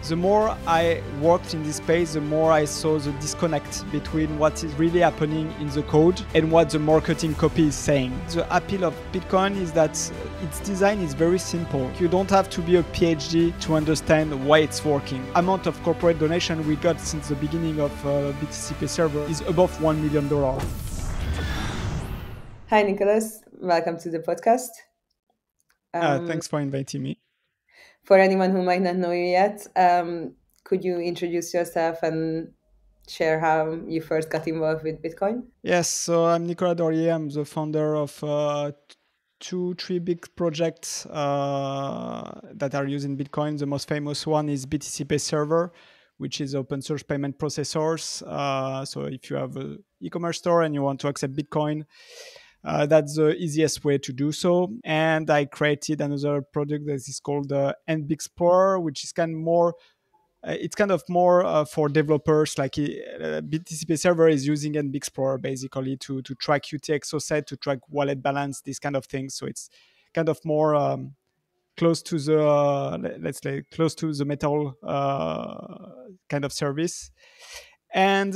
The more I worked in this space, the more I saw the disconnect between what is really happening in the code and what the marketing copy is saying. The appeal of Bitcoin is that its design is very simple. You don't have to be a PhD to understand why it's working. Amount of corporate donation we got since the beginning of BTCPay Server is above $1 million. Hi, Nicolas. Welcome to the podcast. Thanks for inviting me. For anyone who might not know you yet, could you introduce yourself and share how you first got involved with Bitcoin? Yes, so I'm Nicolas Dorierrel. I'm the founder of three big projects that are using Bitcoin. The most famous one is BTCPay Server, which is open source payment processors. So if you have an e-commerce store and you want to accept Bitcoin, that's the easiest way to do so. And I created another product that is called NBXplorer, which is kind of more for developers. Like BTCPay Server is using NBXplorer basically to track UTXO set, to track wallet balance, these kind of things. So it's kind of more close to the let's say close to the metal kind of service. And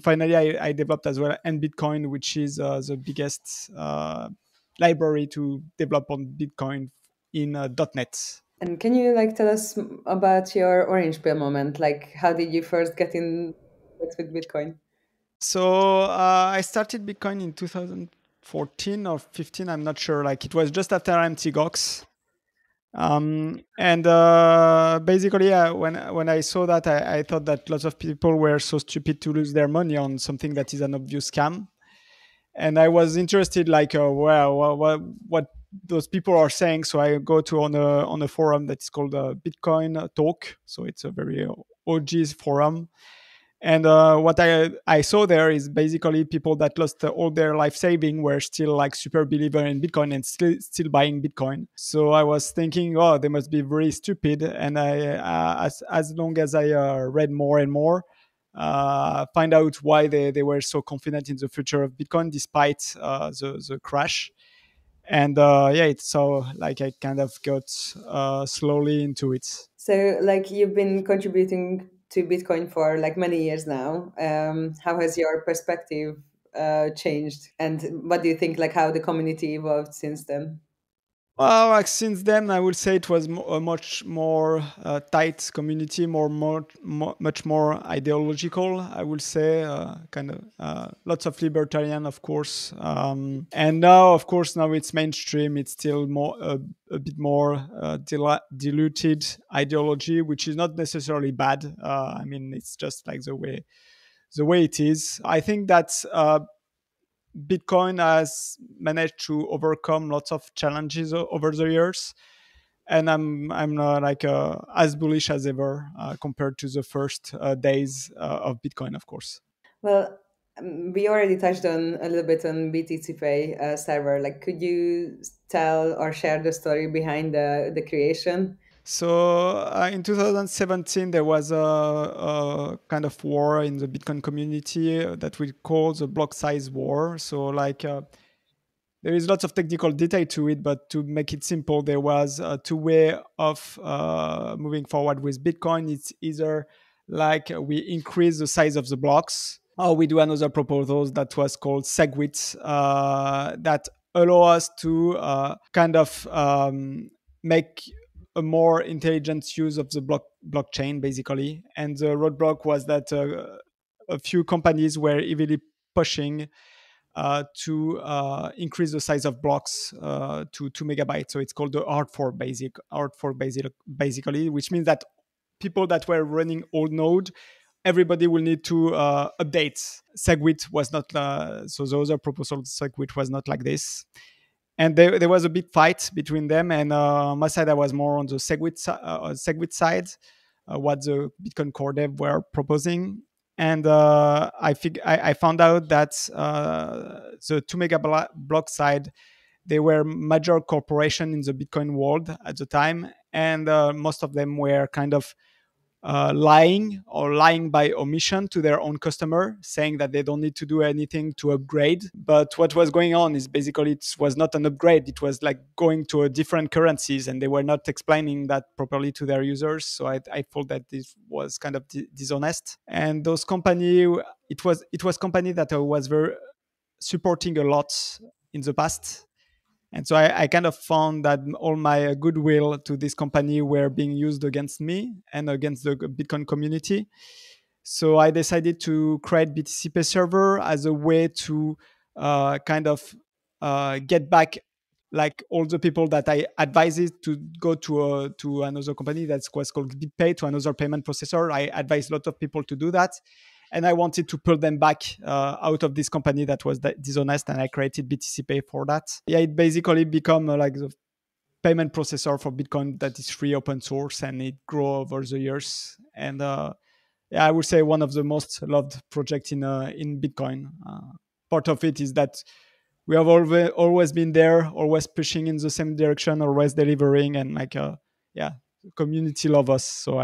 finally, I developed as well NBitcoin, which is the biggest library to develop on Bitcoin in .NET. And can you tell us about your orange pill moment? How did you first get in with Bitcoin? So I started Bitcoin in 2014 or 15. I'm not sure. It was just after Mt. Gox. Basically, when I saw that, I thought that lots of people were so stupid to lose their money on something that is an obvious scam. And I was interested, what those people are saying. So I go to on a forum that is called Bitcoin Talk. So it's a very OG forum. And what I saw there is basically people that lost all their life saving were still super believer in Bitcoin and still buying Bitcoin. So I was thinking, oh, they must be very stupid. And I, as long as I read more and more, find out why they were so confident in the future of Bitcoin despite the crash. And it's so I kind of got slowly into it. So you've been contributing to Bitcoin for many years now. How has your perspective changed, and what do you think how the community evolved since then? Well, since then, I would say it was a much more tight community, much more ideological. I would say, lots of libertarian, of course, and now, of course, now it's mainstream. It's still a bit more diluted ideology, which is not necessarily bad. I mean, it's just the way it is. I think that Bitcoin has managed to overcome lots of challenges over the years, and I'm as bullish as ever compared to the first days of Bitcoin, of course. Well, we already touched on a little bit on BTCPay server. Could you tell or share the story behind the creation? So in 2017, there was a kind of war in the Bitcoin community that we call the block size war. So there is lots of technical detail to it, but to make it simple, there was two way of moving forward with Bitcoin. It's either we increase the size of the blocks, or we do another proposal that was called SegWit that allow us to make a more intelligent use of the blockchain, basically. And the roadblock was that a few companies were heavily pushing to increase the size of blocks to 2 megabytes. So it's called the hard fork basically, which means that people that were running old node, everybody will need to update. SegWit was not, so the other proposal, SegWit was not like this. And there was a big fight between them. And my side, I was more on the SegWit side, what the Bitcoin core dev were proposing. And I found out that the 2 mega block side, they were major corporation in the Bitcoin world at the time, and most of them were kind of lying by omission to their own customer, saying that they don't need to do anything to upgrade. But what was going on is basically it was not an upgrade. It was like going to a different currencies, and they were not explaining that properly to their users. So I thought that this was kind of dishonest. And those company, it was company that I was very supporting a lot in the past. And so I kind of found that all my goodwill to this company were being used against me and against the Bitcoin community. So I decided to create BTCPay Server as a way to kind of get back like all the people that I advised to go to another company that was called BitPay, to another payment processor. I advised a lot of people to do that. And I wanted to pull them back out of this company that was dishonest, and I created BTCPay for that. Yeah, it basically become like the payment processor for Bitcoin that is free, open source, and it grew over the years. And yeah, I would say one of the most loved projects in Bitcoin. Part of it is that we have always been there, always pushing in the same direction, always delivering, and like yeah, community love us. So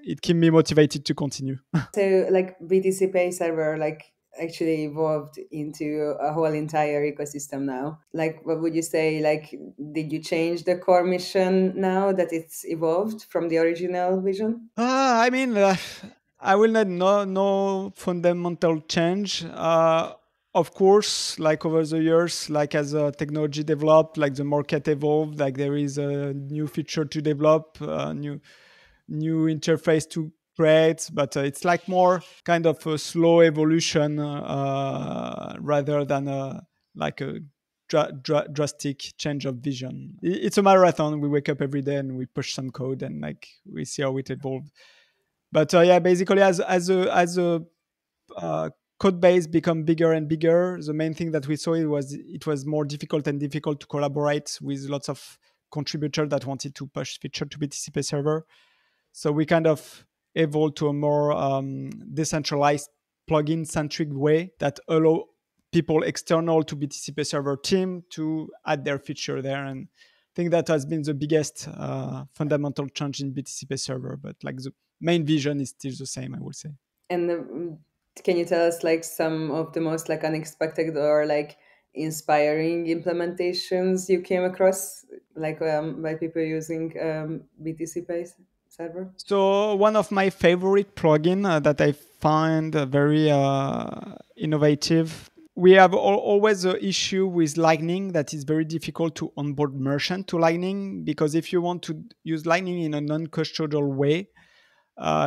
it keep me motivated to continue. So like BTCPay Server like actually evolved into a whole entire ecosystem now. Like what would you say, like did you change the core mission now that it's evolved from the original vision? I mean, I will not no fundamental change. Of course, like over the years, like as technology developed, like the market evolved, like there is a new feature to develop, new interface to create, but it's like more kind of a slow evolution rather than like a drastic change of vision. It's a marathon. We wake up every day and we push some code and like we see how it evolved. But yeah, basically as a code base become bigger and bigger, the main thing that we saw it was more difficult and difficult to collaborate with lots of contributors that wanted to push feature to BTCPay Server. So we kind of evolved to a more decentralized plugin-centric way that allow people external to BTCPay Server team to add their feature there. And I think that has been the biggest fundamental change in BTCPay Server. But like the main vision is still the same, I would say. And can you tell us like some of the most like unexpected or like inspiring implementations you came across, like by people using BTCPay Server? So one of my favorite plugin that I find very innovative. We have always an issue with Lightning that is very difficult to onboard merchant to Lightning, because if you want to use Lightning in a non-custodial way,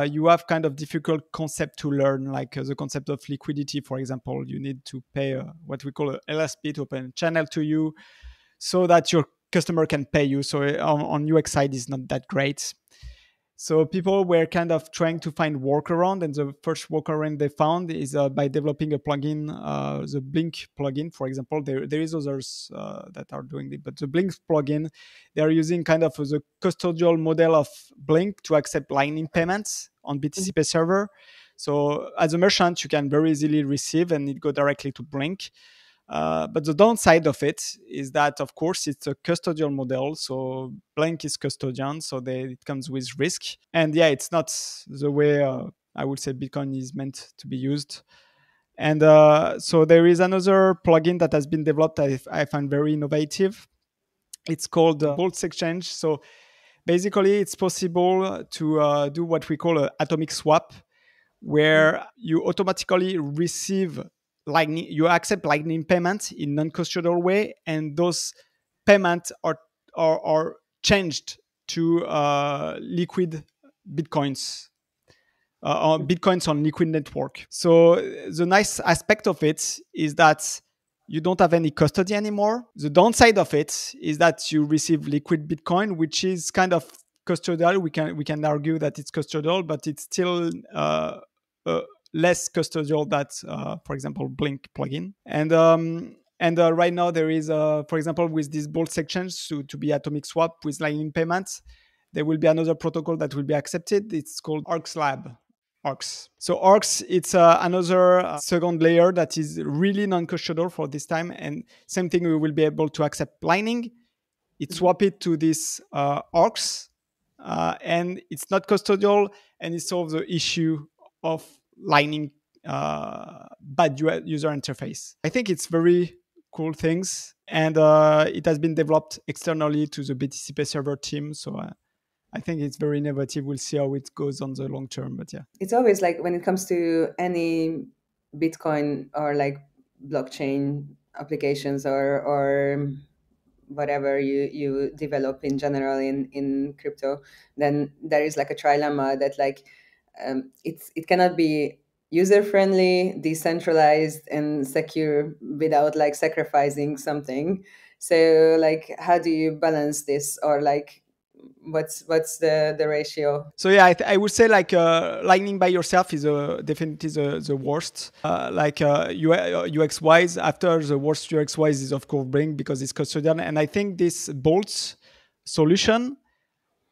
you have kind of difficult concept to learn, like the concept of liquidity, for example. You need to pay what we call a LSP to open a channel to you so that your customer can pay you. So on UX side is not that great. So people were kind of trying to find workaround, and the first workaround they found is by developing a plugin, the Blink plugin, for example. There is others that are doing it, but the Blink plugin, they are using kind of the custodial model of Blink to accept Lightning payments on BTCPay Server. So as a merchant, you can very easily receive and it go directly to Blink. But the downside of it is that, of course, it's a custodial model. So Blink is custodian, so it comes with risk. And yeah, it's not the way I would say Bitcoin is meant to be used. And so there is another plugin that has been developed that I find very innovative. It's called Bolts Exchange. So basically, it's possible to do what we call an atomic swap, where you automatically receive Lightning, you accept Lightning payments in non-custodial way, and those payments are changed to liquid bitcoins, or bitcoins on liquid network. So the nice aspect of it is that you don't have any custody anymore. The downside of it is that you receive liquid Bitcoin, which is kind of custodial. We can argue that it's custodial, but it's still less custodial than, for example, Blink plugin. And right now there is, for example, with this Bolts Exchange to be atomic swap with Lightning payments, there will be another protocol that will be accepted. It's called ARX Lab. ARX. So ARX, it's another second layer that is really non-custodial for this time. And same thing, we will be able to accept Lightning. It swap it to this ARX. and it's not custodial, and it solves the issue of lining bad user interface. I think it's very cool things, and it has been developed externally to the BTCPay Server team. So I think it's very innovative. We'll see how it goes on the long term, but yeah. It's always like when it comes to any Bitcoin or like blockchain applications or whatever you develop in general in crypto, then there is like a trilemma that like it cannot be user friendly, decentralized, and secure without like sacrificing something. So like, how do you balance this, or like what's the ratio? So yeah, I would say like lightning by yourself is definitely the worst. UX wise, after the worst UX wise is of course Brink, because it's custodian, and I think this Boltz solution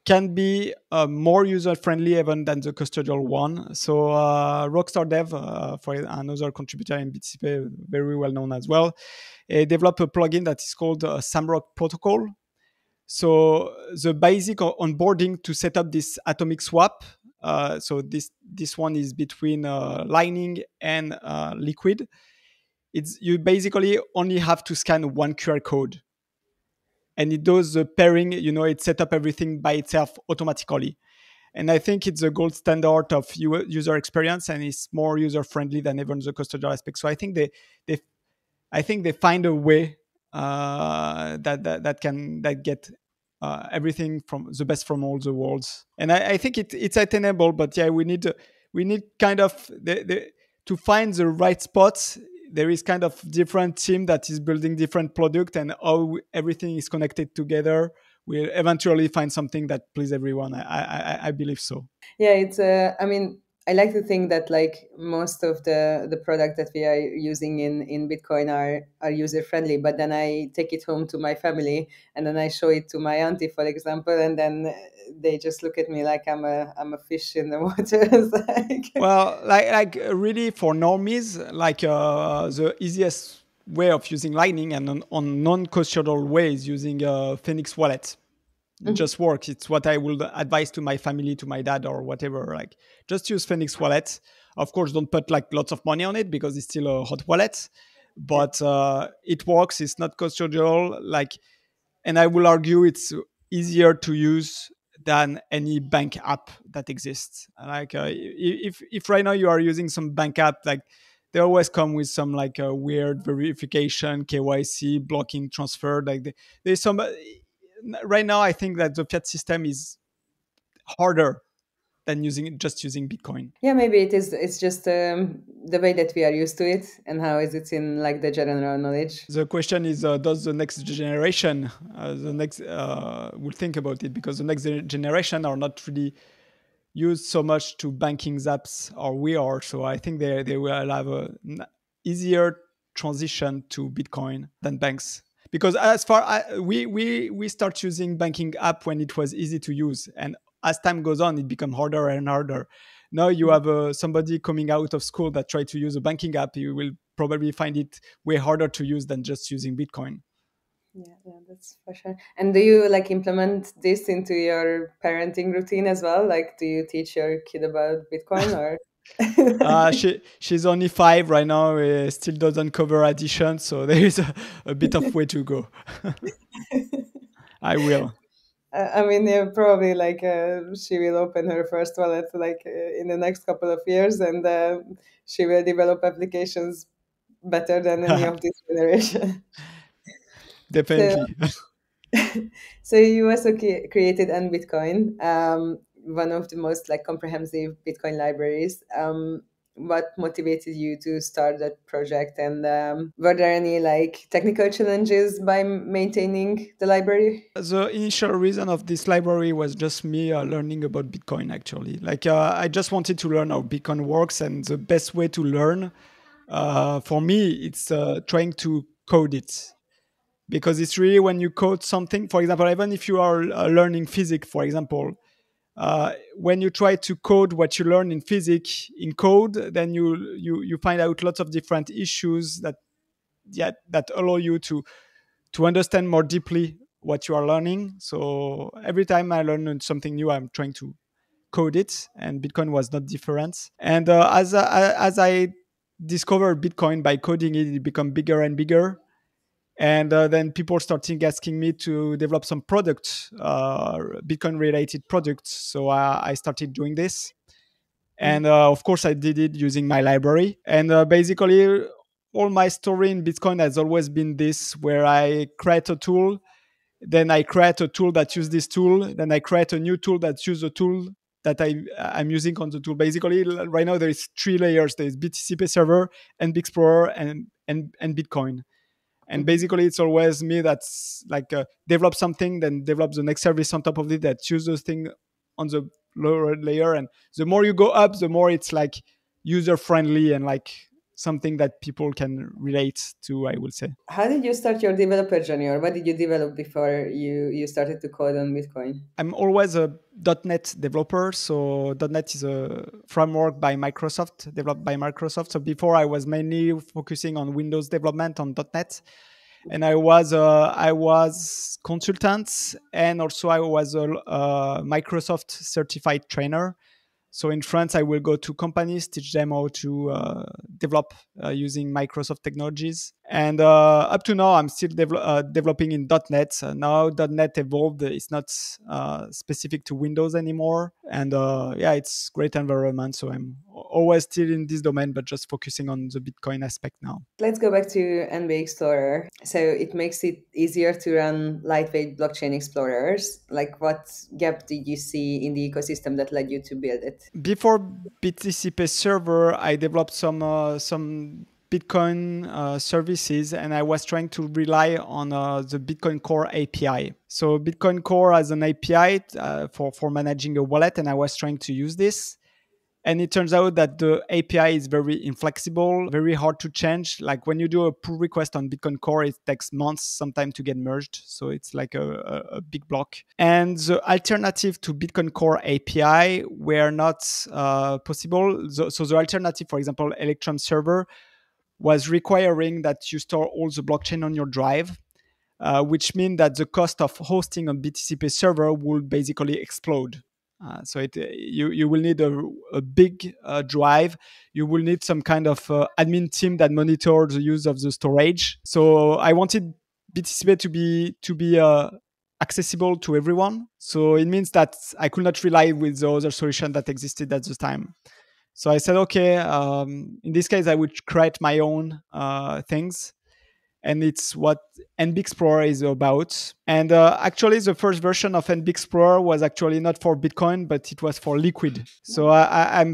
can be more user friendly even than the custodial one. So Rockstar Dev, for another contributor in BTCPay, very well known as well, developed a plugin that is called Samrock Protocol. So the basic onboarding to set up this atomic swap. So this one is between Lightning and Liquid. You basically only have to scan one QR code, and it does the pairing. It set up everything by itself automatically. And I think it's the gold standard of user experience, and it's more user friendly than even the custodial aspect. So I think they find a way that get everything from the best from all the worlds. And I think it's attainable, but yeah, we need kind of to find the right spots. There is kind of different team that is building different product, and how everything is connected together. We'll eventually find something that pleases everyone. I believe so. Yeah, it's I mean, I like to think that like most of the product that we are using in Bitcoin are user friendly, but then I take it home to my family and then I show it to my auntie, for example, and then they just look at me like I'm a fish in the water. Well, like really for normies, like the easiest way of using Lightning and on non-custodial ways using Phoenix Wallet. It just works. It's what I would advise to my family, to my dad or whatever. Like, just use Phoenix Wallet. Of course, don't put like lots of money on it because it's still a hot wallet. But it works. It's not custodial. Like, and I will argue it's easier to use than any bank app that exists. Like, if right now you are using some bank app, like they always come with some like a weird verification, KYC, blocking transfer. Like there's some. Right now, I think that the fiat system is harder than using Bitcoin. Yeah, maybe it is. It's just the way that we are used to it, and how is it in like the general knowledge. The question is, does the next generation, will think about it, because the next generation are not really used so much to banking apps or we are. So I think they will have an easier transition to Bitcoin than banks. Because as far we start using banking app when it was easy to use, and as time goes on, it becomes harder and harder. Now you have somebody coming out of school that try to use a banking app, you will probably find it way harder to use than just using Bitcoin. Yeah, that's for sure. And do you like implement this into your parenting routine as well? Like, do you teach your kid about Bitcoin or? She's only 5 right now. Still doesn't cover addition, so there is a bit of way to go. I will. I mean, yeah, probably like she will open her first wallet like in the next couple of years, and she will develop applications better than any of this generation. Definitely. So you also created NBitcoin, one of the most like comprehensive Bitcoin libraries. What motivated you to start that project, and were there any like technical challenges by maintaining the library? The initial reason of this library was just me learning about Bitcoin, actually. Like I just wanted to learn how Bitcoin works, and the best way to learn for me, it's trying to code it. Because it's really when you code something, for example, even if you are learning physics, for example, when you try to code what you learn in physics in code, then you find out lots of different issues that allow you to understand more deeply what you are learning. So every time I learn something new, I'm trying to code it, and Bitcoin was not different. And as I discovered Bitcoin by coding it, it became bigger and bigger. And then people started asking me to develop some products, Bitcoin related products. So I started doing this. And of course, I did it using my library. And basically, all my story in Bitcoin has always been this, where I create a tool, then I create a tool that uses this tool, then I create a new tool that uses a tool that I'm using on the tool. Basically, right now there is 3 layers. There is BTCPay Server, NBXplorer, and Bitcoin. And basically, it's always me that's like develop something, then develop the next service on top of it that uses those things on the lower layer. And the more you go up, the more it's like user friendly and like something that people can relate to, I would say. How did you start your developer journey, or what did you develop before you started to code on Bitcoin? I'm always a .NET developer. So .NET is a framework by Microsoft, developed by Microsoft. So before I was mainly focusing on Windows development on .NET. And I was consultant, and also I was a Microsoft certified trainer. So in France, I will go to companies, teach them how to develop using Microsoft technologies. And up to now, I'm still developing in .NET. Now .NET evolved. It's not specific to Windows anymore. And yeah, it's great environment. So I'm always still in this domain, but just focusing on the Bitcoin aspect now. Let's go back to NBXplorer. So it makes it easier to run lightweight blockchain explorers. Like, what gap did you see in the ecosystem that led you to build it? Before BTCPay Server, I developed some Bitcoin services, and I was trying to rely on the Bitcoin Core API. So Bitcoin Core has an API for managing a wallet, and I was trying to use this. And it turns out that the API is very inflexible, very hard to change. Like when you do a pull request on Bitcoin Core, it takes months sometimes to get merged. So it's like a big block. And the alternative to Bitcoin Core API were not possible. So the alternative, for example, Electrum server, was requiring that you store all the blockchain on your drive. Which means that the cost of hosting a BTCPay server will basically explode. So you will need a big drive. You will need some kind of admin team that monitors the use of the storage. So I wanted BTCPay to be accessible to everyone. So it means that I could not rely with the other solution that existed at the time. So I said, okay, in this case, I would create my own things. And it's what NBXplorer is about. And actually, the first version of NBXplorer was actually not for Bitcoin, but it was for Liquid. So I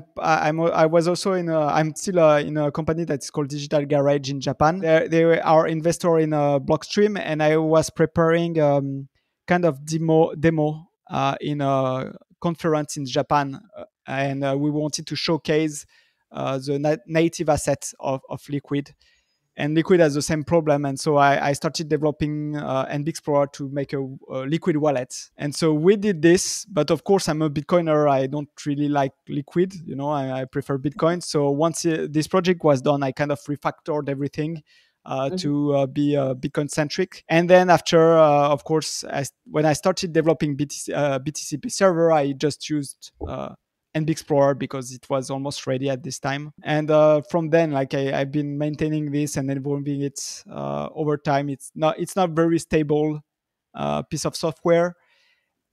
was also I'm still in a company that's called Digital Garage in Japan. They are investor in Blockstream, and I was preparing kind of demo in a conference in Japan, and we wanted to showcase the native assets of Liquid. And Liquid has the same problem. And so I started developing NBXplorer to make a Liquid wallet. And so we did this. But of course, I'm a Bitcoiner. I don't really like Liquid. You know, I prefer Bitcoin. So once this project was done, I kind of refactored everything to be Bitcoin centric. And then after, of course, when I started developing BTCPay Server, I just used NBXplorer because it was almost ready at this time. And from then, like I've been maintaining this and evolving it over time. It's not very stable piece of software.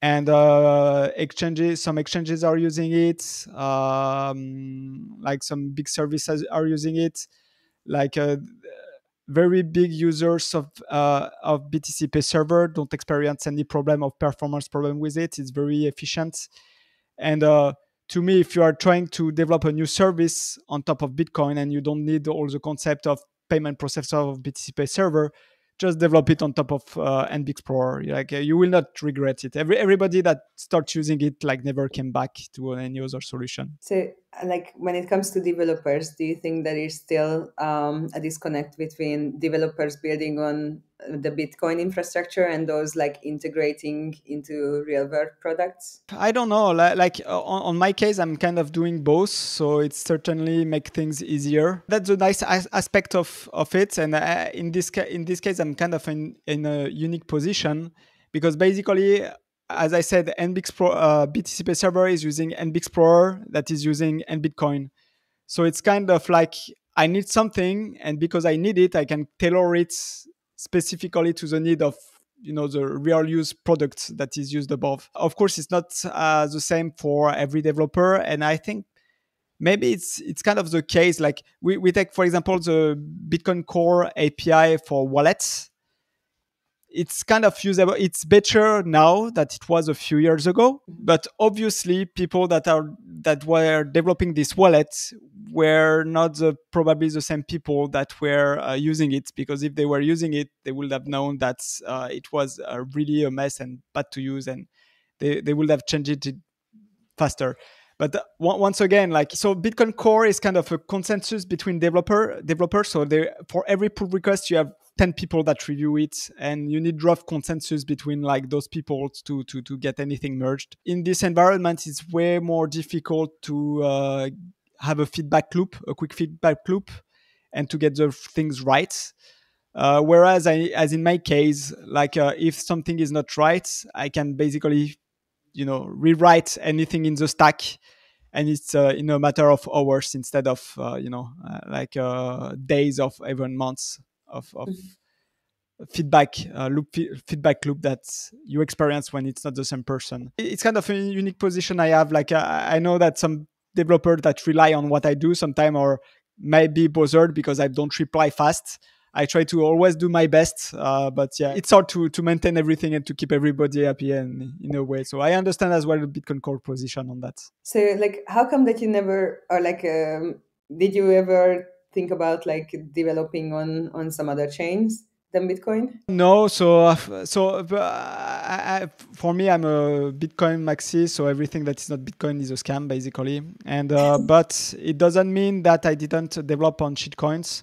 And some exchanges are using it. Like some big services are using it. Like very big users of BTCPay Server don't experience any problem of performance problem with it. It's very efficient. And to me, if you are trying to develop a new service on top of Bitcoin and you don't need all the concept of payment processor of BTCPay Server, just develop it on top of NBXplorer. Like you will not regret it. Everybody that starts using it like never came back to any other solution. So, like when it comes to developers, do you think there is still a disconnect between developers building on the Bitcoin infrastructure and those like integrating into real world products? I don't know. Like on my case, I'm kind of doing both, so it certainly make things easier. That's a nice aspect of it. And in this case, I'm kind of in a unique position because basically, as I said, BTCPay Server is using NBXplorer that is using NBitcoin. So it's kind of like I need something, and because I need it, I can tailor it specifically to the need of the real use product that is used above. Of course, it's not the same for every developer, and I think maybe it's kind of the case. Like we take, for example, the Bitcoin Core API for wallets. It's kind of usable. It's better now than it was a few years ago. But obviously, people that were developing this wallet were not probably the same people that were using it, because if they were using it, they would have known that it was really a mess and bad to use, and they would have changed it faster. But once again, so Bitcoin Core is kind of a consensus between developers. So for every pull request, you have 10 people that review it, and you need rough consensus between those people to get anything merged. In this environment, it's way more difficult to have a quick feedback loop, and to get the things right. Whereas as in my case, if something is not right, I can basically rewrite anything in the stack, and it's in a matter of hours instead of days of even months of feedback loop that you experience when it's not the same person. It's kind of a unique position I have. I know that some developers that rely on what I do sometimes or might be bothered because I don't reply fast. I try to always do my best, but yeah, it's hard to maintain everything and to keep everybody happy and in a way. So I understand as well the Bitcoin Core position on that. So how come that you never, or did you ever think about developing on some other chains than Bitcoin? No, for me, I'm a Bitcoin maxi, so everything that is not Bitcoin is a scam, basically. And but it doesn't mean that I didn't develop on shitcoins.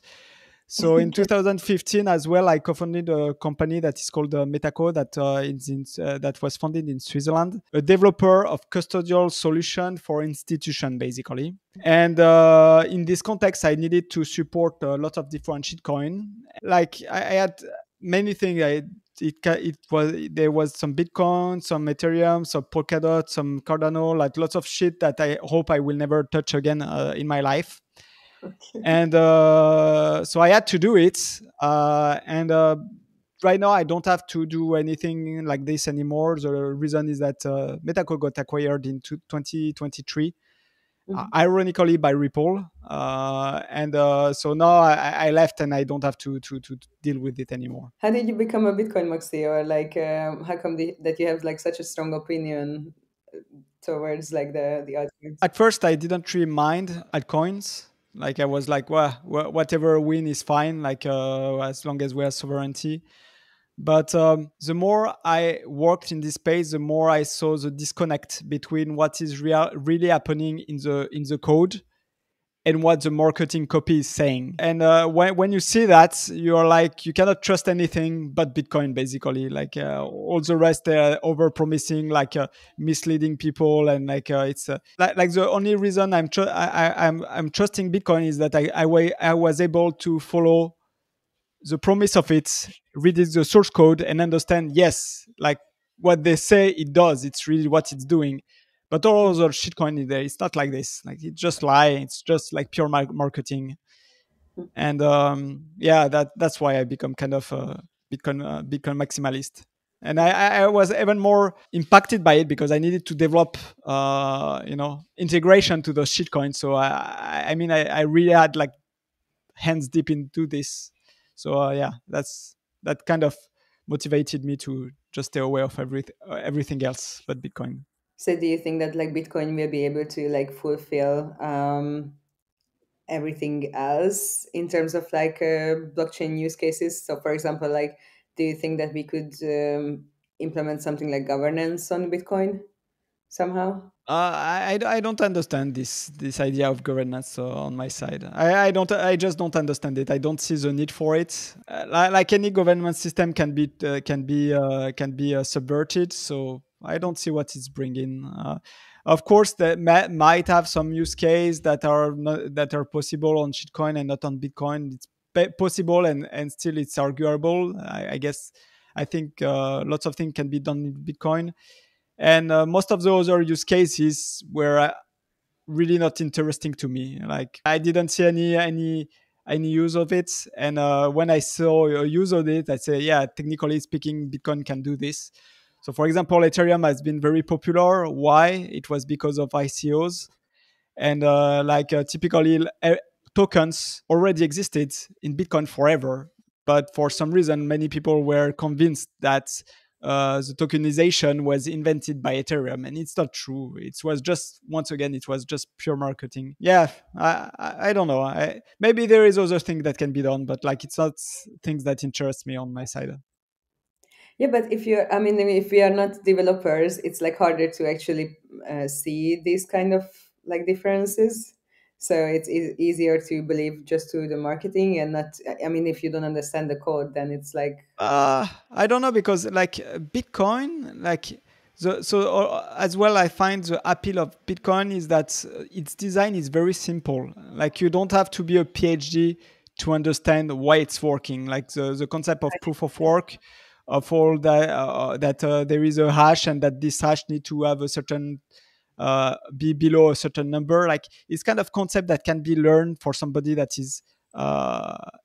So in 2015 as well, I co-founded a company that is called Metaco that was founded in Switzerland, a developer of custodial solution for institution, basically. And in this context, I needed to support a lot of different shitcoin. I had many things. There was some Bitcoin, some Ethereum, some Polkadot, some Cardano, lots of shit that I hope I will never touch again in my life. Okay. And so I had to do it. And right now I don't have to do anything like this anymore. The reason is that Metaco got acquired in 2023. Ironically by Ripple, and so now I left and I don't have to deal with it anymore. How did you become a Bitcoin maxi, or how come that you have such a strong opinion towards the altcoins? At first, I didn't really mind altcoins. I was well, whatever win is fine. As long as we have sovereignty. But the more I worked in this space, the more I saw the disconnect between what is really happening in the code and what the marketing copy is saying. And when you see that, you're you cannot trust anything but Bitcoin, basically. All the rest, they're over-promising, misleading people, and it's the only reason I'm trusting Bitcoin is that I was able to follow the promise of it, reading the source code and understand, yes, what they say it does, it's really what it's doing. But all other shitcoin in there, it's not like this. It's just lie. It's just pure marketing. And that's why I become kind of a Bitcoin maximalist. And I was even more impacted by it because I needed to develop, integration to those shitcoins. So I really had hands deep into this. So that kind of motivated me to just stay away of everything else but Bitcoin. So do you think that Bitcoin will be able to fulfill everything else in terms of blockchain use cases? So for example, do you think that we could implement something like governance on Bitcoin somehow? I don't understand this idea of governance on my side. I just don't understand it. I don't see the need for it. Any government system can be subverted. So I don't see what it's bringing. Of course, that might have some use case that are possible on shitcoin and not on Bitcoin. It's possible and still it's arguable. I guess I think lots of things can be done in Bitcoin. And most of the other use cases were really not interesting to me. Like I didn't see any use of it. And when I saw a use of it, I say, yeah, technically speaking, Bitcoin can do this. So for example, Ethereum has been very popular. Why? It was because of ICOs. And typically tokens already existed in Bitcoin forever. But for some reason, many people were convinced that the tokenization was invented by Ethereum, and it's not true. It was just, once again, it was just pure marketing. Yeah, I don't know. Maybe there is other thing that can be done, but like it's not things that interest me on my side. Yeah, but if we are not developers, it's like harder to actually see these kind of like differences. So it's easier to believe just to the marketing and not. I mean, if you don't understand the code, then it's like. I don't know, because like Bitcoin, like as well, I find the appeal of Bitcoin is that its design is very simple. Like you don't have to be a PhD to understand why it's working. Like the concept of proof of work, of all that there is a hash and that this hash need to have a certain be below a certain number. Like it's kind of concept that can be learned for somebody that is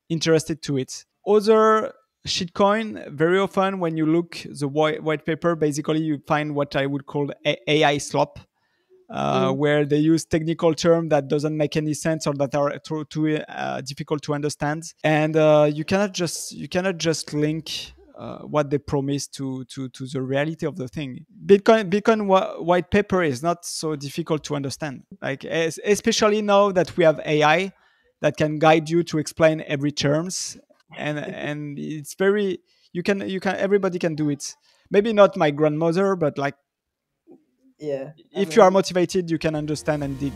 interested to it. Other shitcoin, very often when you look the white paper, basically you find what I would call AI slop. Where they use technical terms that doesn't make any sense or that are too difficult to understand, and you cannot just link what they promise to the reality of the thing. Bitcoin white paper is not so difficult to understand. Like especially now that we have AI that can guide you to explain every terms, and it's very you can everybody can do it. Maybe not my grandmother, but like Yeah. If you are motivated, you can understand and dig.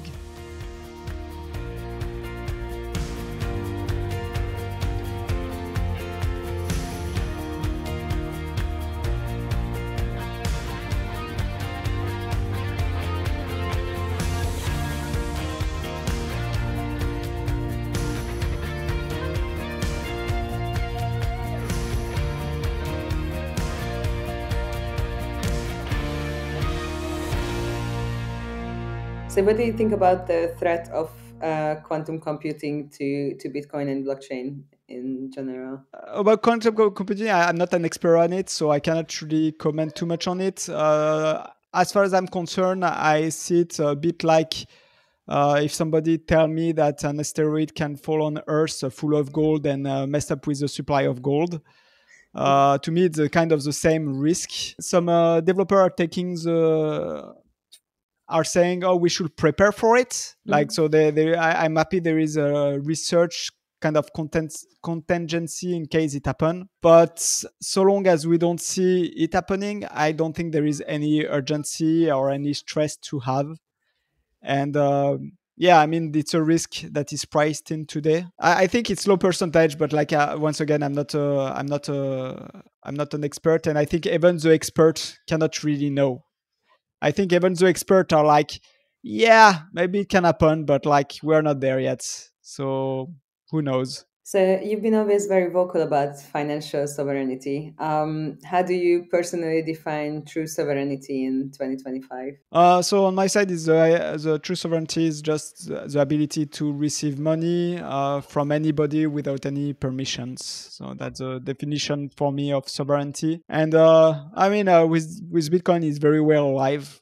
So what do you think about the threat of quantum computing to Bitcoin and blockchain in general? About quantum computing, I'm not an expert on it, so I cannot really comment too much on it. As far as I'm concerned, I see it a bit like if somebody tell me that an asteroid can fall on Earth full of gold and mess up with the supply of gold. To me, it's kind of the same risk. Some developer are saying, "Oh, we should prepare for it." Like, so I'm happy there is a research kind of contingency in case it happen. But so long as we don't see it happening, I don't think there is any urgency or any stress to have. And yeah, I mean, it's a risk that is priced in today. I think it's low percentage, but like once again, I'm not an expert, and I think even the expert cannot really know. I think even the experts are like, yeah, maybe it can happen, but like we're not there yet. So who knows? So you've been always very vocal about financial sovereignty. How do you personally define true sovereignty in 2025? So on my side, is the true sovereignty is just the ability to receive money from anybody without any permissions. So that's a definition for me of sovereignty. And I mean, with Bitcoin, it's very well alive.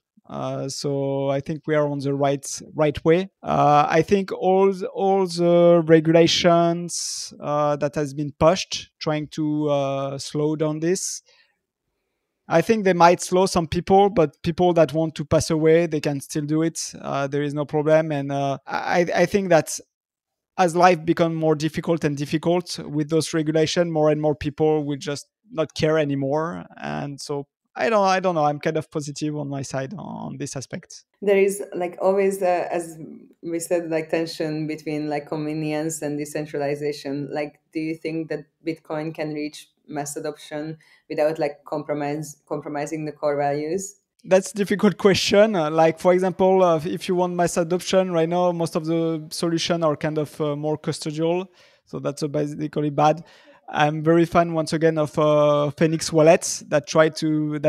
So I think we are on the right way. I think all the regulations that has been pushed trying to slow down this, I think they might slow some people, but people that want to pass away, they can still do it. There is no problem. And I think that as life becomes more difficult and difficult with those regulations, more and more people will just not care anymore. And so I don't know. I'm kind of positive on my side on this aspect. There is like always, as we said, like tension between like convenience and decentralization. Like, do you think that Bitcoin can reach mass adoption without like compromising the core values? That's a difficult question. Like, for example, if you want mass adoption right now, most of the solutions are kind of more custodial. So that's basically bad. I'm very fan once again of Phoenix wallets that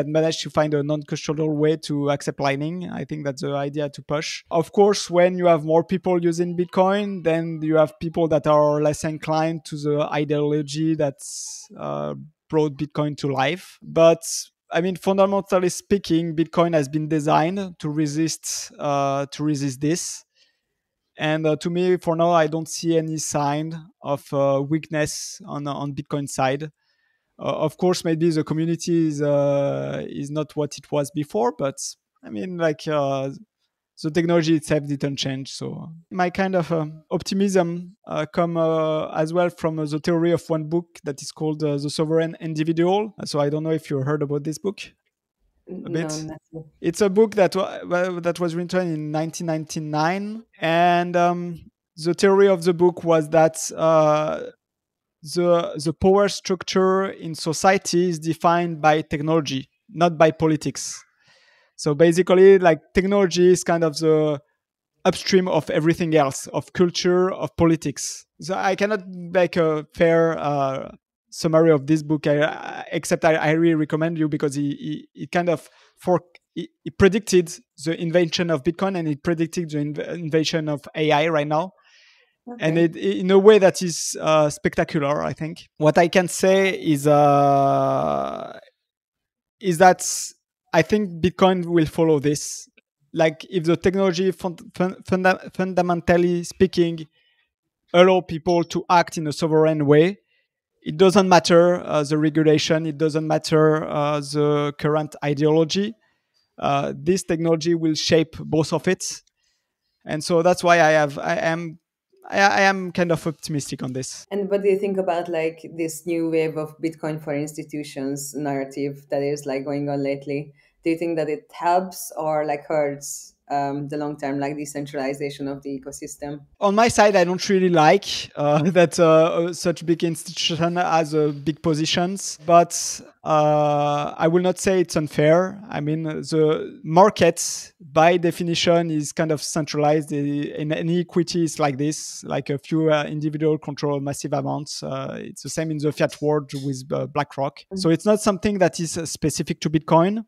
managed to find a non-custodial way to accept Lightning. I think that's the idea to push. Of course, when you have more people using Bitcoin, then you have people that are less inclined to the ideology that's brought Bitcoin to life. But I mean, fundamentally speaking, Bitcoin has been designed to resist this. And to me, for now, I don't see any sign of weakness on Bitcoin side. Of course, maybe the community is not what it was before, but I mean, like the technology itself didn't change. So my kind of optimism come as well from the theory of one book that is called The Sovereign Individual. So I don't know if you heard about this book a bit. No, nothing. It's a book that was written in 1999, and the theory of the book was that the power structure in society is defined by technology, not by politics. So basically, like technology is kind of the upstream of everything else, of culture, of politics. So I cannot make a fair summary of this book, except I really recommend you because he kind of he predicted the invention of Bitcoin, and it predicted the invention of AI right now. Okay. And it in a way that is spectacular, I think. What I can say is that I think Bitcoin will follow this. Like if the technology fundamentally speaking allow people to act in a sovereign way, it doesn't matter the regulation, it doesn't matter the current ideology. This technology will shape both of it, and so that's why I am kind of optimistic on this. And what do you think about like this new wave of Bitcoin for institutions narrative that is like going on lately? Do you think that it helps or like hurts the long-term like decentralization of the ecosystem? On my side, I don't really like that such big institution has big positions, but I will not say it's unfair. I mean, the market by definition is kind of centralized. In any equity is like this, like a few individual control massive amounts. It's the same in the fiat world with BlackRock. Mm-hmm. So it's not something that is specific to Bitcoin.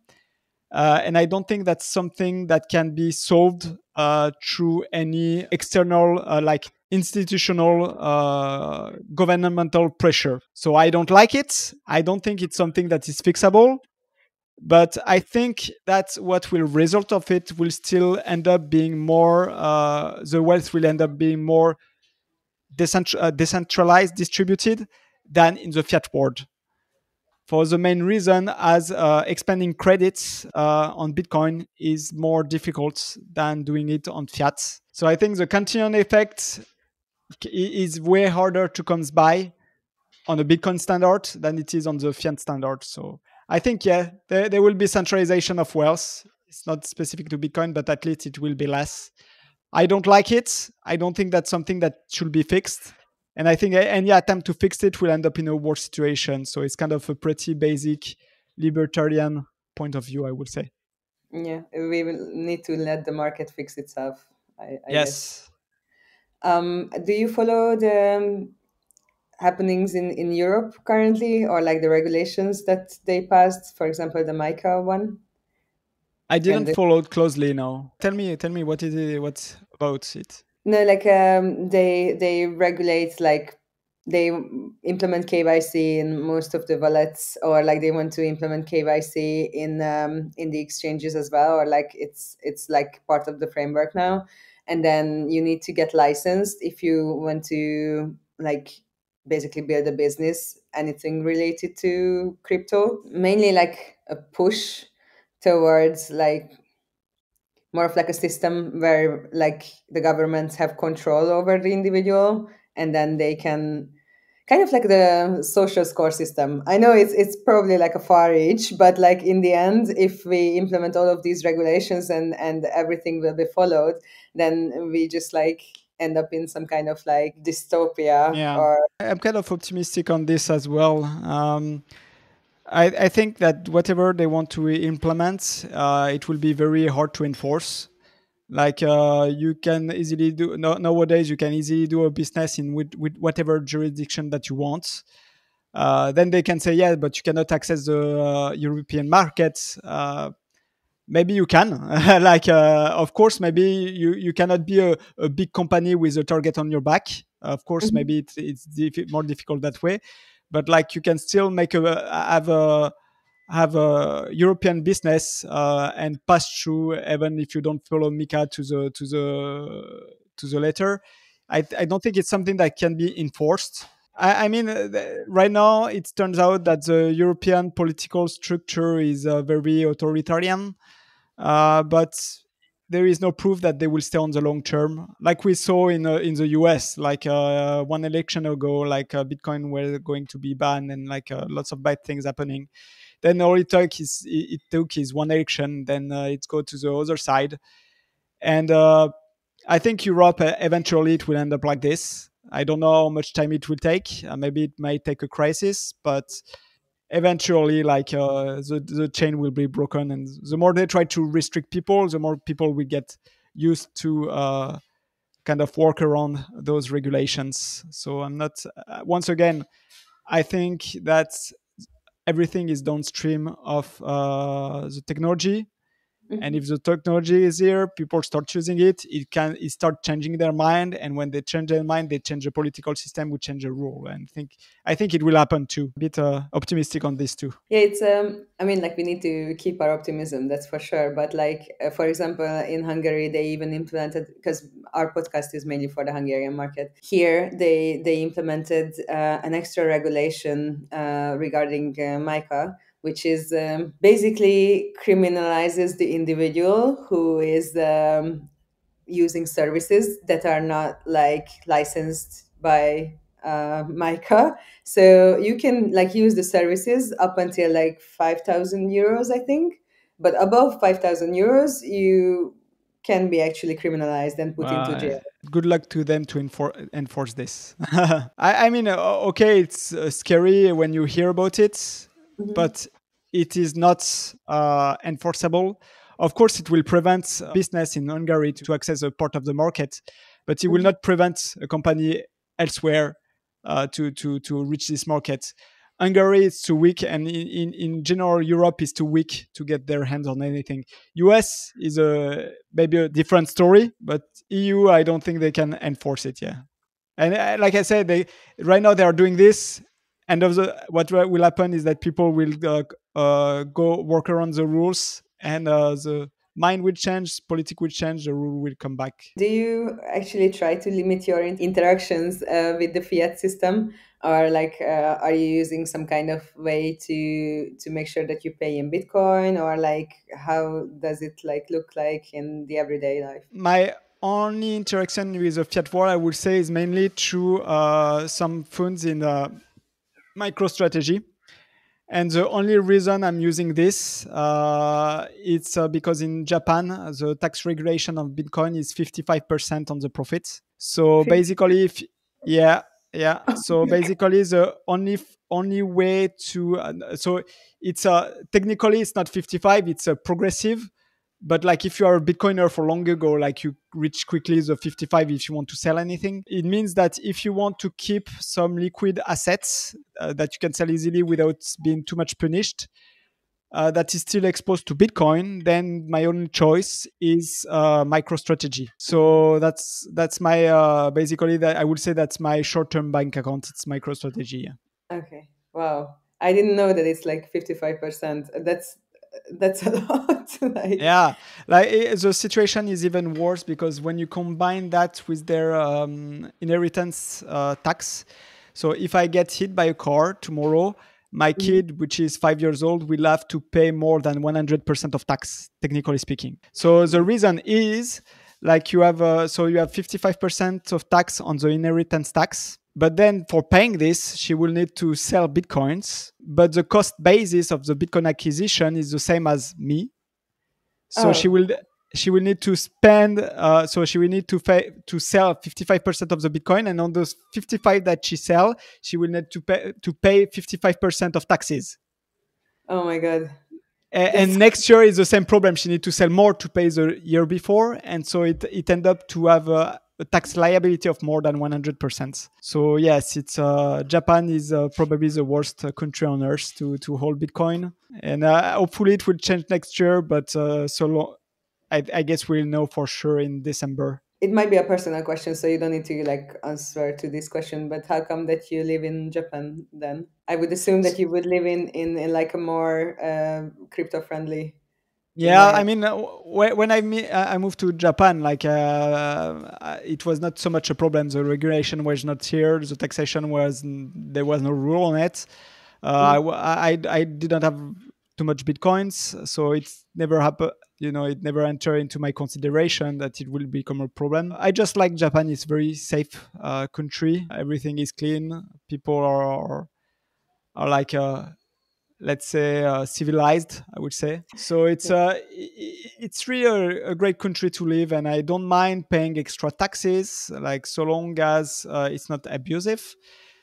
And I don't think that's something that can be solved through any external, like institutional, governmental pressure. So I don't like it. I don't think it's something that is fixable. But I think that what will result of it will still end up being more, the wealth will end up being more decentralized, distributed than in the fiat world. For the main reason as expanding credits on Bitcoin is more difficult than doing it on fiat. So I think the Cantillon effect is way harder to come by on a Bitcoin standard than it is on the fiat standard. So I think, yeah, there will be centralization of wealth. It's not specific to Bitcoin, but at least it will be less. I don't like it. I don't think that's something that should be fixed. And I think any attempt to fix it will end up in a worse situation. So it's kind of a pretty basic libertarian point of view, I would say. Yeah, we will need to let the market fix itself, I yes. guess. Do you follow the happenings in Europe currently, or like the regulations that they passed, for example, the MiCA one? I didn't follow it closely now. Tell me what is it, what's about it? No, like they regulate, like they implement KYC in most of the wallets, or like they want to implement KYC in the exchanges as well, or like it's like part of the framework now. And then you need to get licensed if you want to like basically build a business, anything related to crypto. Mainly like a push towards like more of like a system where like the governments have control over the individual, and then they can kind of like the social score system. I know it's probably like a far reach, but like in the end, if we implement all of these regulations and everything will be followed, then we just like end up in some kind of like dystopia. Yeah, I'm kind of optimistic on this as well. I think that whatever they want to implement, it will be very hard to enforce. Like you can easily nowadays you can easily do a business in with whatever jurisdiction that you want. then they can say, yeah, but you cannot access the European market. Maybe you can. Of course, maybe you cannot be a big company with a target on your back. Of course, maybe it's more difficult that way. But like you can still have a European business and pass through, even if you don't follow MiCA to the letter. I don't think it's something that can be enforced. I mean, right now it turns out that the European political structure is very authoritarian, but there is no proof that they will stay on the long term. Like we saw in the US, like one election ago, like Bitcoin were going to be banned and like lots of bad things happening. Then all it took is one election, then it go to the other side, and I think Europe eventually it will end up like this. I don't know how much time it will take. Maybe it might take a crisis, but eventually, like the chain will be broken, and the more they try to restrict people, the more people will get used to kind of work around those regulations. So I'm not. Once again, I think that everything is downstream of the technology. And if the technology is here, people start choosing it. It start changing their mind, and when they change their mind, they change the political system, we change the rule. And I think it will happen too. A bit optimistic on this too. Yeah, it's I mean, like we need to keep our optimism, that's for sure. But like for example, in Hungary, they even implemented, because our podcast is mainly for the Hungarian market. Here, they implemented an extra regulation regarding MiCA, which is basically criminalizes the individual who is using services that are not like licensed by MiCA. So you can like use the services up until like 5,000 euros, I think. But above 5,000 euros, you can be actually criminalized and put into jail. Good luck to them to enforce this. I mean, okay, it's scary when you hear about it, but it is not enforceable. Of course, it will prevent business in Hungary to access a part of the market, but it will not prevent a company elsewhere to reach this market. Hungary is too weak, and in general, Europe is too weak to get their hands on anything. US is maybe a different story, but EU, I don't think they can enforce it. Yeah, and like I said, right now they are doing this, and what will happen is that people will go work around the rules, and the mind will change, politics will change, the rule will come back. Do you actually try to limit your interactions with the fiat system, or like are you using some kind of way to make sure that you pay in Bitcoin, or like how does it like look like in the everyday life? My only interaction with the fiat world, I would say, is mainly through some funds in MicroStrategy. And the only reason I'm using this, it's because in Japan, the tax regulation of Bitcoin is 55% on the profits. So basically, so basically, the only way to so it's technically it's not 55, it's a progressive. But like if you are a Bitcoiner for long ago, like you reach quickly the 55 if you want to sell anything. It means that if you want to keep some liquid assets that you can sell easily without being too much punished, that is still exposed to Bitcoin, then my only choice is MicroStrategy. So that's my basically that I would say that's my short-term bank account. It's MicroStrategy. Yeah. Okay. Wow. I didn't know that it's like 55%. That's a lot. Yeah, like the situation is even worse because when you combine that with their inheritance tax, so if I get hit by a car tomorrow, my kid, which is 5 years old, will have to pay more than 100% of tax, technically speaking. So the reason is like you have 55% of tax on the inheritance tax. But then for paying this, she will need to sell Bitcoins. But the cost basis of the Bitcoin acquisition is the same as me. So she will need to spend, so she will need to sell 55% of the Bitcoin. And on those 55 that she sell, she will need to pay 55% of taxes. Oh my God. And next year is the same problem. She needs to sell more to pay the year before. And so it end up to have a tax liability of more than 100%. So yes, it's Japan is probably the worst country on earth to hold Bitcoin, and hopefully it will change next year. But so long, I guess we'll know for sure in December. It might be a personal question, so you don't need to like answer to this question. But how come that you live in Japan then? I would assume that you would live in like a more crypto friendly Yeah, I environment. mean, when I moved to Japan, like it was not so much a problem. The regulation was not here. The taxation was there was no rule on it. I didn't have too much bitcoins, so it's never happened. You know, it never entered into my consideration that it will become a problem. I just like Japan. It's very safe country. Everything is clean. People are like let's say civilized, I would say. So it's really a great country to live, and I don't mind paying extra taxes, like so long as it's not abusive.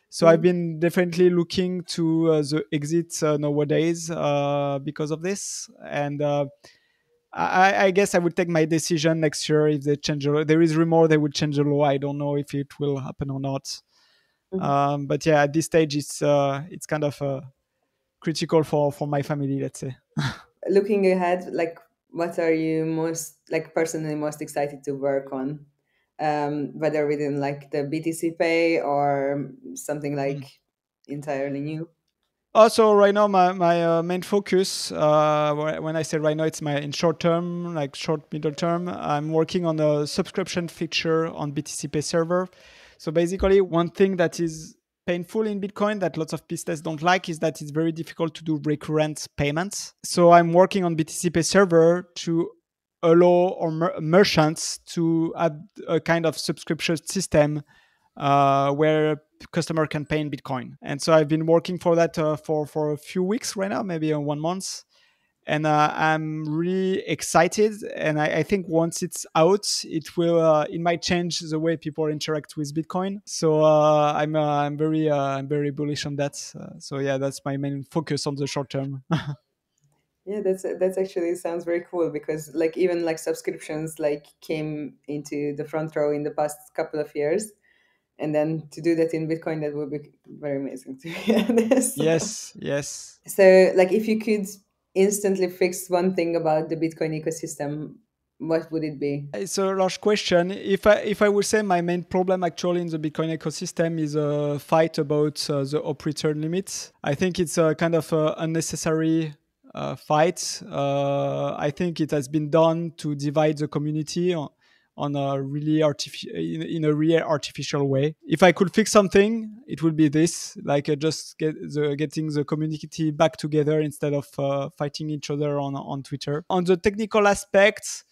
So I've been definitely looking to the exit nowadays because of this, and I guess I would take my decision next year if they change the law. There is rumor they would change the law. I don't know if it will happen or not. But yeah, at this stage, it's kind of critical for my family, let's say. Looking ahead, like what are you most like personally most excited to work on? Whether within like the BTC Pay or something like entirely new. Also, right now, my main focus, when I say right now, it's my in short term, like short middle term. I'm working on a subscription feature on BTCPay Server. So basically, one thing that is painful in Bitcoin that lots of business don't like is that it's very difficult to do recurrent payments. So I'm working on BTCPay Server to allow our merchants to have a kind of subscription system where customer can pay in Bitcoin. And so I've been working for that for a few weeks right now, maybe 1 month. And I'm really excited. And I think once it's out, it might change the way people interact with Bitcoin. So I'm very bullish on that. So yeah, that's my main focus on the short term. Yeah, that's actually sounds very cool because like even like subscriptions like came into the front row in the past couple of years, and then to do that in Bitcoin, that would be very amazing to be honest. Yes, yes. So like if you could instantly fix one thing about the Bitcoin ecosystem, what would it be? It's a large question. If I would say my main problem actually in the Bitcoin ecosystem is a fight about the op return limit. I think it's a kind of unnecessary fight. I think it has been done to divide the community on a really in a really artificial way. If I could fix something, it would be this, like just getting the community back together instead of fighting each other on Twitter. On the technical aspects,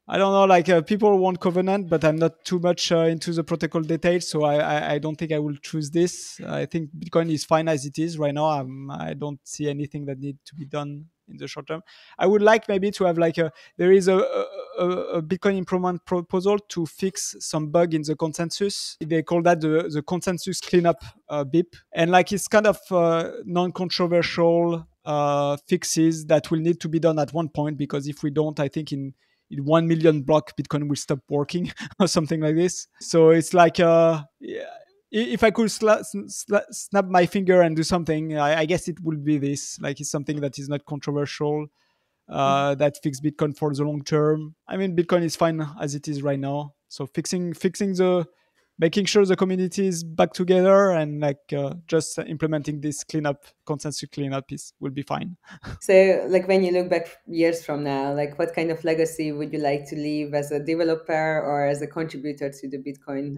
I don't know, like people want Covenant, but I'm not too much into the protocol details, so I don't think I will choose this. I think Bitcoin is fine as it is right now. I don't see anything that needs to be done in the short term. I would like maybe to have like there is a Bitcoin improvement proposal to fix some bug in the consensus. They call that the consensus cleanup BIP, and like it's kind of non-controversial fixes that will need to be done at one point, because if we don't, I think in 1 million block Bitcoin will stop working or something like this. So it's like yeah, if I could snap my finger and do something, I guess it would be this. Like it's something that is not controversial, that fix Bitcoin for the long term. I mean, Bitcoin is fine as it is right now. So fixing the making sure the community is back together, and like just implementing this consensus cleanup will be fine. So, like when you look back years from now, like what kind of legacy would you like to leave as a developer or as a contributor to the Bitcoin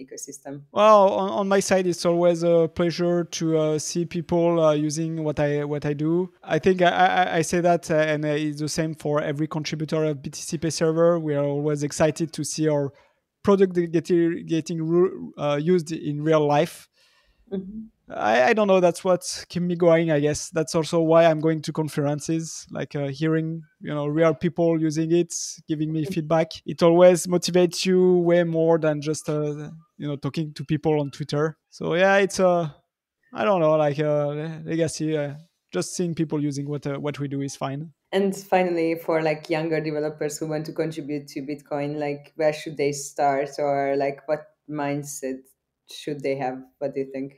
ecosystem? Well, on my side, it's always a pleasure to see people using what I do. I think I say that, and it's the same for every contributor of BTCPay Server. We are always excited to see our product getting used in real life. Mhm. I don't know. That's what keeps me going. I guess that's also why I'm going to conferences, like hearing real people using it, giving me feedback. It always motivates you way more than just talking to people on Twitter. So yeah, it's I don't know, like legacy. Just seeing people using what we do is fine. And finally, for like younger developers who want to contribute to Bitcoin, like where should they start, or like what mindset should they have? What do you think?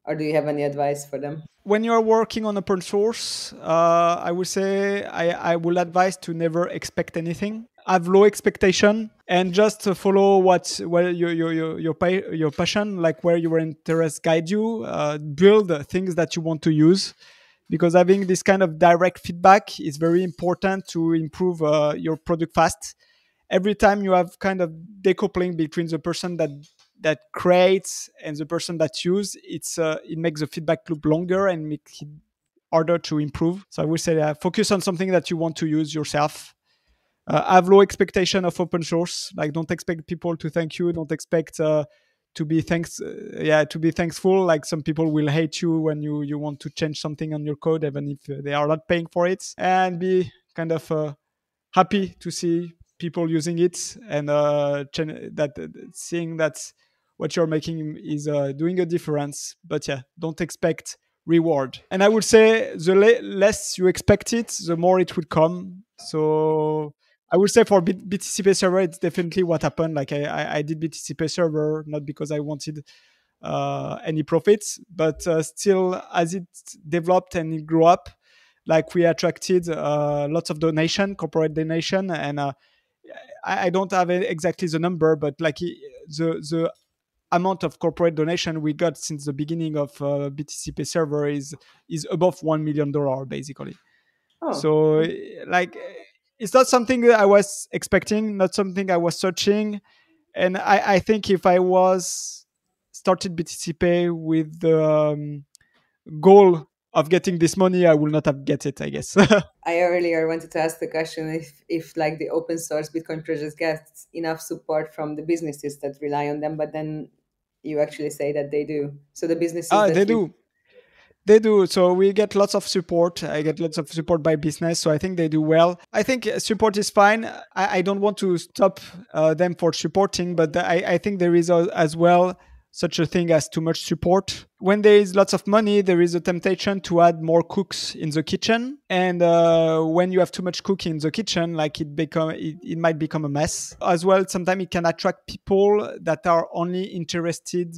Or do you have any advice for them? When you are working on open source, I would say I will advise to never expect anything. Have low expectation and just follow where your passion, like where your interests guide you. Build things that you want to use, because having this kind of direct feedback is very important to improve your product fast. Every time you have kind of decoupling between the person that creates and the person that use, it makes the feedback loop longer and make it harder to improve. So I would say focus on something that you want to use yourself. Have low expectation of open source. Like, don't expect people to thank you. Don't expect to be thankful. Like, some people will hate you when you want to change something on your code, even if they are not paying for it. And be kind of happy to see people using it, and seeing that what you're making is doing a difference. But yeah, don't expect reward. And I would say the less you expect it, the more it will come. So I would say for BTCPay Server, it's definitely what happened. Like, I did BTCPay Server not because I wanted any profits, but still, as it developed and it grew up, like, we attracted lots of corporate donation, and I don't have exactly the number, but like the amount of corporate donation we got since the beginning of BTCPay Server is above $1 million basically. Oh. So, like, it's not something that I was expecting, not something I was searching, and I think if I was started BTCPay with the goal of getting this money, I will not have get it, I guess. I earlier wanted to ask the question if like the open source Bitcoin projects get enough support from the businesses that rely on them, but then you actually say that they do. So the businesses They do. They do. So we get lots of support. I get lots of support by business. So I think they do well. I think support is fine. I don't want to stop them for supporting, but I think there is as well such a thing as too much support. When there is lots of money, there is a temptation to add more cooks in the kitchen. And when you have too much cook in the kitchen, like, it might become a mess. As well, sometimes it can attract people that are only interested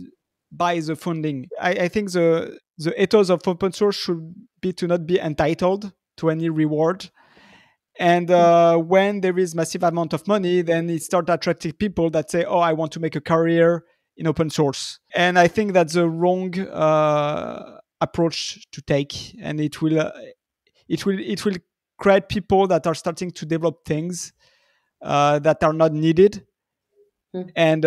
by the funding. I think the ethos of open source should be to not be entitled to any reward. And when there is massive amount of money, then it starts attracting people that say, "Oh, I want to make a career in open source." And I think that's the wrong approach to take, and it will create people that are starting to develop things that are not needed, and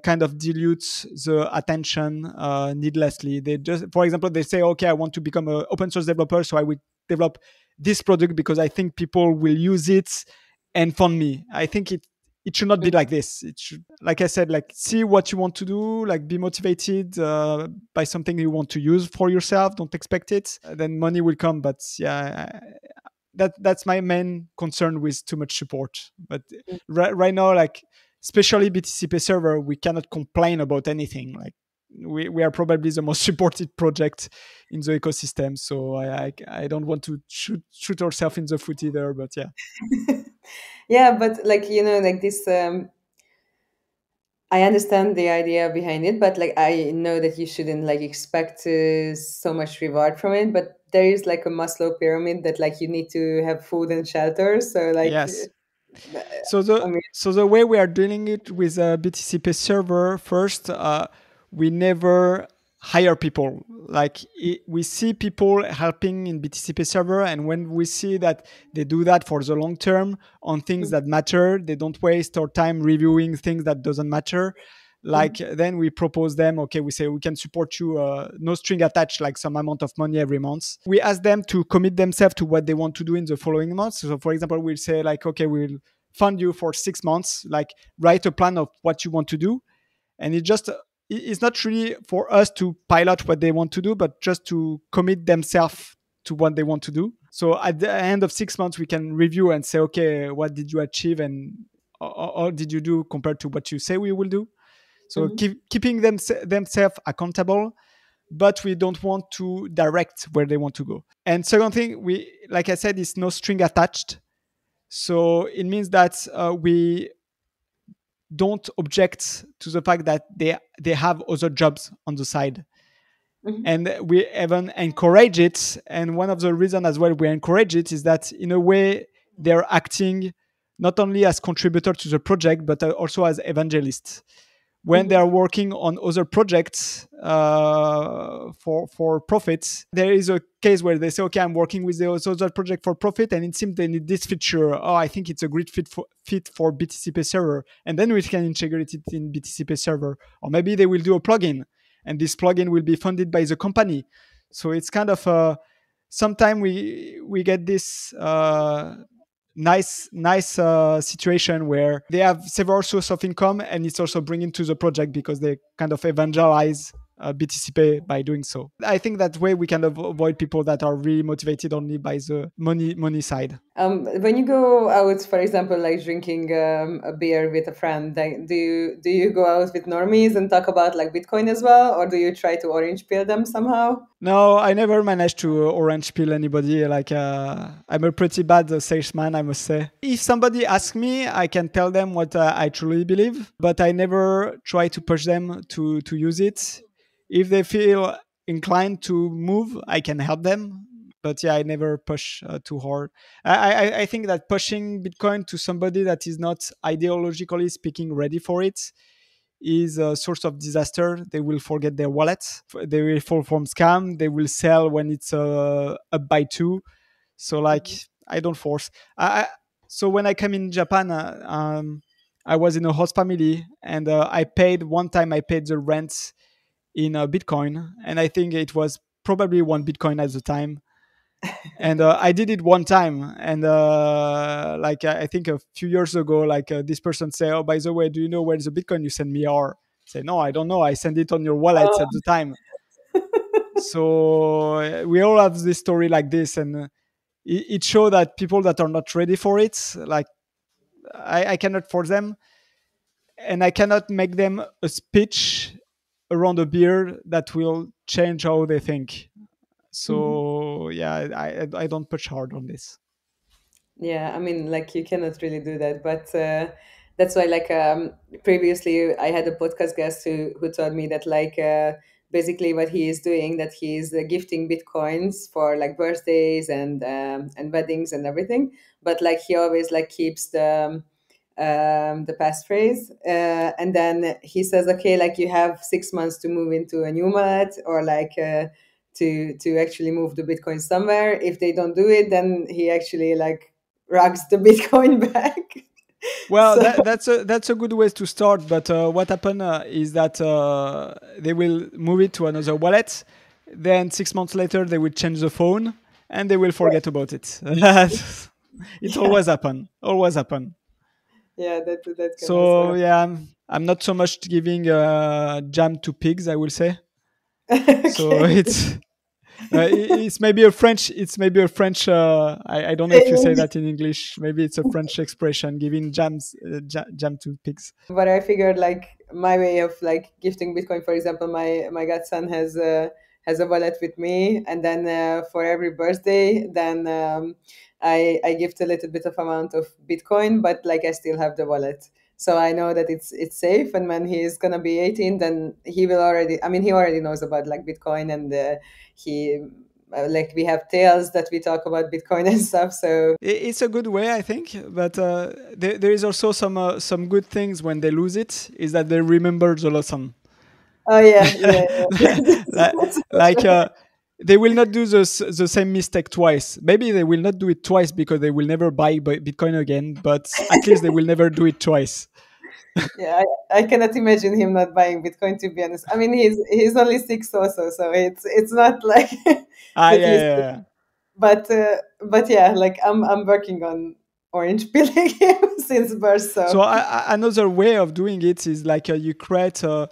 kind of dilutes the attention needlessly. They just, for example, they say, "Okay, I want to become an open source developer, so I will develop this product because I think people will use it and fund me." I think it should not be like this. It should, like I said, like, see what you want to do, like, be motivated by something you want to use for yourself. Don't expect it. Then money will come. But yeah, that's my main concern with too much support. But right now, like, especially BTCPay Server, we cannot complain about anything. Like, we are probably the most supported project in the ecosystem. So I don't want to shoot ourselves in the foot either. But yeah. Yeah, but like, like this, I understand the idea behind it, but like, I know that you shouldn't like expect so much reward from it. But there is like a Maslow pyramid that like you need to have food and shelter. So like, yes. So the way we are dealing it with BTCPay Server, first, we never hire people. Like, we see people helping in BTCPay Server, and when we see that they do that for the long term on things that matter, they don't waste our time reviewing things that doesn't matter. Like, then we propose them, okay, we say we can support you, no string attached, like some amount of money every month. We ask them to commit themselves to what they want to do in the following months. So for example, we'll say, like, okay, we'll fund you for 6 months, like, write a plan of what you want to do. And it's not really for us to pilot what they want to do, but just to commit themselves to what they want to do. So at the end of 6 months, we can review and say, okay, what did you achieve, and or did you do compared to what you say we will do? So keeping themselves accountable, but we don't want to direct where they want to go. And second thing, like I said, is no string attached. So it means that we don't object to the fact that they have other jobs on the side. And we even encourage it. And one of the reasons as well we encourage it is that in a way they're acting not only as contributor to the project, but also as evangelists. When they are working on other projects for profits, there is a case where they say, okay, I'm working with the other project for profit, and it seems they need this feature. Oh, I think it's a great fit for BTCPay Server. And then we can integrate it in BTCPay Server. Or maybe they will do a plugin, and this plugin will be funded by the company. So it's kind of sometimes we get this nice situation where they have several sources of income, and it's also bringing to the project because they kind of evangelize BTCPay by doing so. I think that way we can avoid people that are really motivated only by the money side. When you go out, for example, like drinking a beer with a friend, like, do you go out with normies and talk about like Bitcoin as well, or do you try to orange pill them somehow? No, I never managed to orange pill anybody. Like I'm a pretty bad salesman, I must say. If somebody asks me, I can tell them what I truly believe, but I never try to push them to use it. If they feel inclined to move, I can help them. But yeah, I never push too hard. I think that pushing Bitcoin to somebody that is not ideologically speaking ready for it is a source of disaster. They will forget their wallet. They will fall from scam. They will sell when it's up by 2. So like, I don't force. So when I came in Japan, I was in a host family, and I paid the rent in Bitcoin, and I think it was probably 1 Bitcoin at the time. And I did it one time, and like I think a few years ago, like this person say, "Oh, by the way, do you know where the Bitcoin you send me are?" I say, "No, I don't know. I send it on your wallet at the time." So we all have this story like this, and it shows that people that are not ready for it, like I cannot force them, and I cannot make them a speech around a beer that will change how they think. So yeah, I don't push hard on this. Yeah, I mean, like you cannot really do that, but that's why, like, previously I had a podcast guest who told me that, like, basically what he is doing, that he is gifting bitcoins for like birthdays and weddings and everything, but like he always like keeps the passphrase, and then he says, okay, like you have 6 months to move into a new wallet, or like to actually move the bitcoin somewhere. If they don't do it, then he actually like rugs the bitcoin back. Well, that's a good way to start. But what happened is that they will move it to another wallet. Then 6 months later, they will change the phone, and they will forget about it. It's always happen. Always happen. Yeah, that can So also yeah, I'm not so much giving jam to pigs, I will say. happen. So Okay. it's maybe a French. I don't know if you say that in English. Maybe it's a French expression, giving jam to pigs. But I figured like my way of like gifting Bitcoin, for example, my godson has a wallet with me, and then for every birthday, then I gift a little bit of amount of Bitcoin, but like I still have the wallet. So I know that it's safe, and when he's gonna be 18, then he will already. I mean, he already knows about like Bitcoin, and he like we have tales that we talk about Bitcoin and stuff. So It's a good way, I think, but there is also some good things when they lose it. Is that they remember the lesson. oh yeah. Like they will not do the same mistake twice. Maybe they will not do it twice because they will never buy Bitcoin again, but at least they will never do it twice. Yeah, I cannot imagine him not buying Bitcoin, to be honest. I mean, he's only 6 also, so it's not like that Yeah, he's. yeah, yeah. But yeah, like I'm working on orange pilling him since birth. So So another way of doing it is like you create a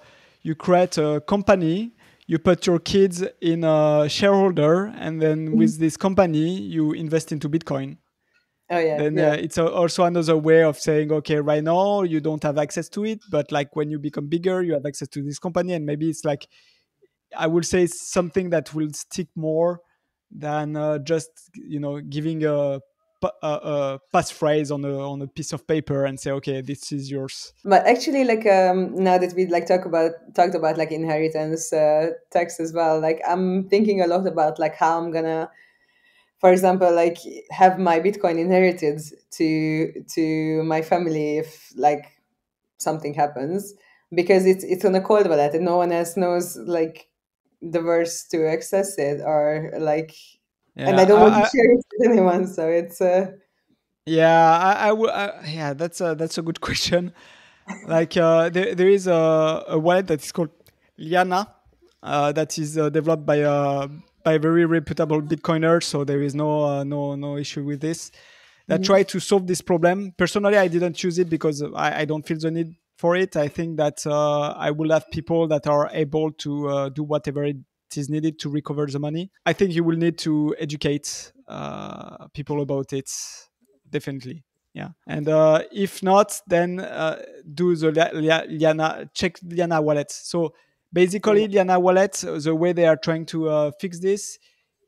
company. You put your kids in a shareholder, and then with this company, you invest into Bitcoin. oh yeah, Then yeah. it's also another way of saying, okay, right now you don't have access to it, but like when you become bigger, you have access to this company, and maybe it's like I would say it's something that will stick more than just giving a passphrase on a piece of paper and say, okay, this is yours. But actually, like now that we like talked about like inheritance tax as well, like I'm thinking a lot about like how I'm gonna, for example, like have my Bitcoin inherited to my family if like something happens, because it's on a cold wallet and no one else knows like the words to access it, or like, and I don't want to share it with anyone. So it's yeah, that's a good question. Like there is a wallet that is called Liana that is developed by a very reputable Bitcoiner, so there is no issue with this. That try to solve this problem. Personally, I didn't use it because I don't feel the need for it. I think that I will have people that are able to do whatever it is needed to recover the money. I think you will need to educate people about it, definitely. Yeah, and if not, then do the Liana, check Liana wallet. So basically, Liana wallet, the way they are trying to fix this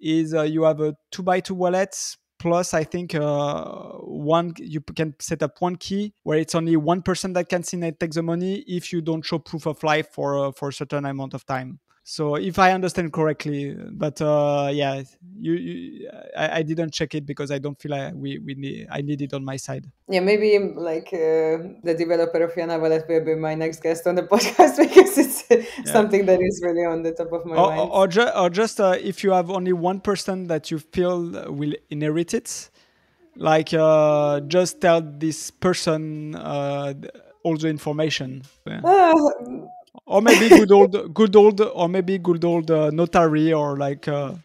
is you have a 2x2 wallet. Plus, I think one you can set up one key where it's only one person that can see and take the money if you don't show proof of life for a certain amount of time. So if I understand correctly, but yeah, I didn't check it because I don't feel I need it on my side. Yeah, maybe like the developer of Yana Wallet will be my next guest on the podcast because it's something that is really on the top of my mind. Or just if you have only one person that you feel will inherit it, like just tell this person all the information. Yeah. Or maybe good old notary, or like will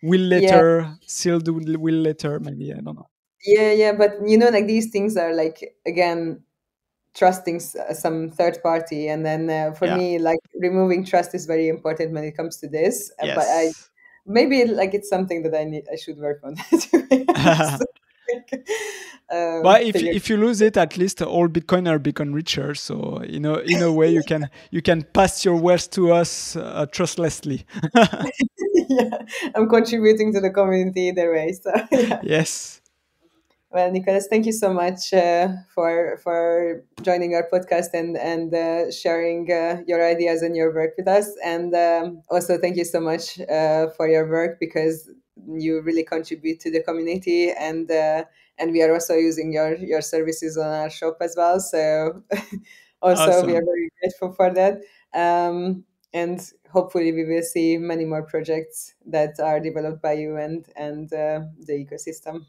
letter, sealed will letter, maybe, I don't know. Yeah, but like these things are like, again, trusting some third party, and then for me, like removing trust is very important when it comes to this. Yes. But maybe like it's something that I should work on. But if you lose it, at least all Bitcoiners become richer. So in a way, you can pass your wealth to us trustlessly. Yeah, I'm contributing to the community either way. So yeah. Yes. Well, Nicolas, thank you so much for joining our podcast and sharing your ideas and your work with us. And also thank you so much for your work, because you really contribute to the community, and we are also using your services on our shop as well. So also awesome. We are very grateful for that. And hopefully we will see many more projects that are developed by you and the ecosystem.